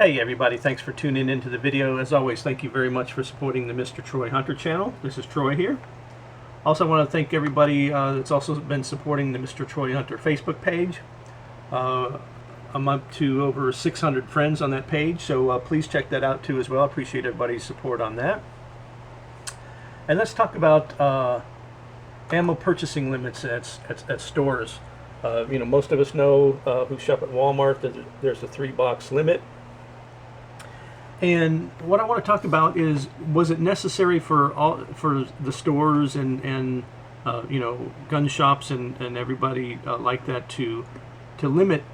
Hey everybody, thanks for tuning into the video. As always, thank you very much for supporting the Mr. Troy Hunter channel. This is Troy here. Also, I want to thank everybody that's also been supporting the Mr. Troy Hunter Facebook page. I'm up to over 600 friends on that page, so please check that out too as well. I appreciate everybody's support on that. And let's talk about ammo purchasing limits at stores. Most of us know who shop at Walmart that there's a 3-box limit. And what I want to talk about is, was it necessary for the stores and gun shops and everybody like that to limit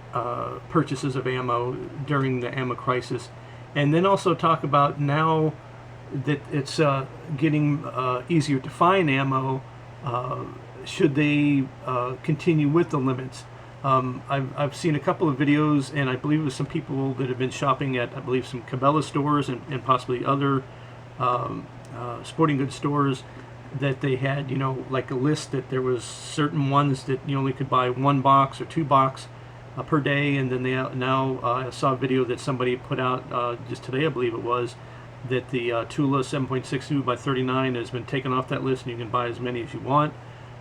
purchases of ammo during the ammo crisis? And then also talk about, now that it's getting easier to find ammo, should they continue with the limits? I've seen a couple of videos, and I believe it was some people that have been shopping at, I believe, some Cabela stores and possibly other sporting goods stores, that they had, like a list that there was certain ones that you only could buy 1 box or 2 box per day. And then I saw a video that somebody put out just today, I believe it was, that the Tula 7.62 by 39 has been taken off that list, and you can buy as many as you want.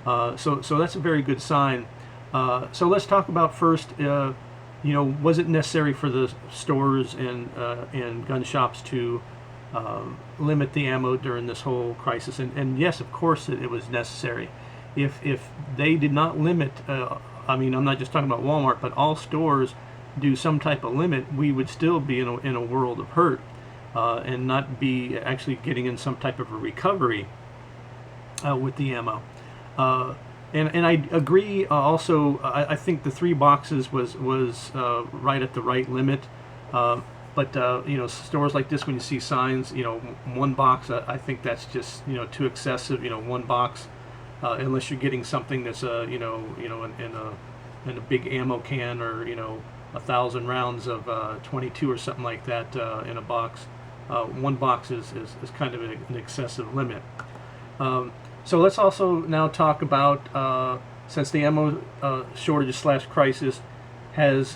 So that's a very good sign. So let's talk about first, was it necessary for the stores and gun shops to limit the ammo during this whole crisis? And yes, of course it was necessary. If they did not limit, I'm not just talking about Walmart, but all stores do some type of limit, we would still be in a world of hurt and not be actually getting in some type of a recovery with the ammo. And I agree. Also, I think the 3 boxes was right at the right limit. But stores like this, when you see signs, 1 box, I think that's just too excessive. 1 box, unless you're getting something that's in a big ammo can, or 1,000 rounds of 22 or something like that in a box. 1 box is kind of an excessive limit. So let's also now talk about, since the ammo shortage / crisis has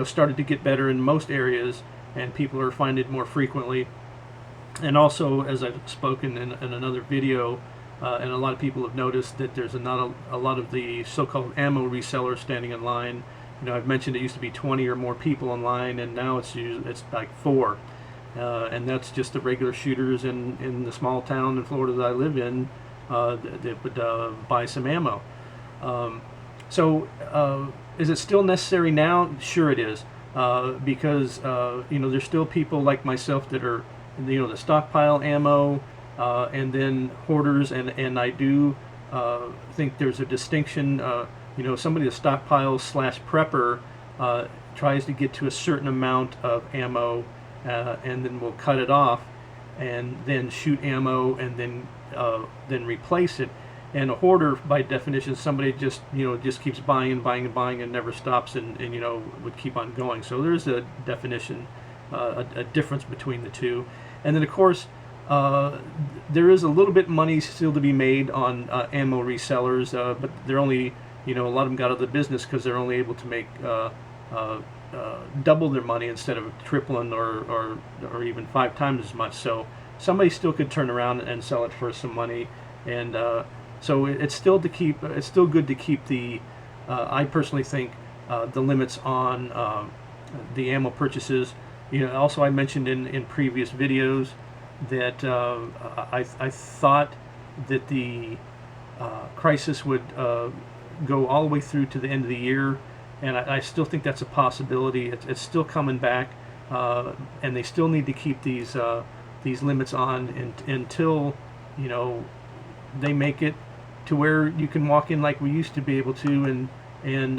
started to get better in most areas, and people are finding it more frequently. And also, as I've spoken in another video, and a lot of people have noticed that there's not a lot of the so-called ammo resellers standing in line. I've mentioned it used to be 20 or more people in line, and now it's like 4. And that's just the regular shooters in the small town in Florida that I live in that would buy some ammo. So is it still necessary now? Sure it is, because there's still people like myself that are the stockpile ammo, and then hoarders, and I do think there's a distinction. Somebody that stockpiles / prepper tries to get to a certain amount of ammo, and then we'll cut it off and then shoot ammo and then replace it. And a hoarder, by definition, somebody just keeps buying and never stops, and would keep on going. So there's a definition, a difference between the two. And then of course there is a little bit money still to be made on ammo resellers, but they're only, a lot of them got out of the business because they're only able to make double their money instead of tripling or even 5 times as much. So somebody still could turn around and sell it for some money, and so it's still good to keep the I personally think the limits on the ammo purchases. Also, I mentioned in previous videos that I thought that the crisis would go all the way through to the end of the year. And I still think that's a possibility. It's still coming back, and they still need to keep these limits on until they make it to where you can walk in like we used to be able to, and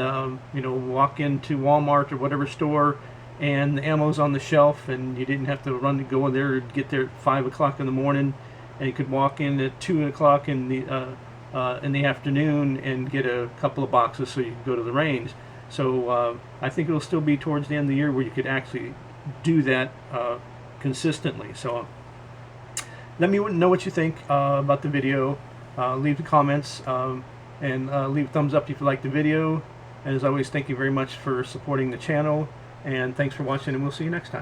walk into Walmart or whatever store, and the ammo's on the shelf, and you didn't have to go in there and get there at 5 o'clock in the morning, and you could walk in at 2 o'clock in the afternoon and get a couple of boxes so you could go to the range. So I think it'll still be towards the end of the year where you could actually do that consistently. So let me know what you think about the video. Leave the comments, and leave a thumbs up if you like the video. And as always, thank you very much for supporting the channel. And thanks for watching, and we'll see you next time.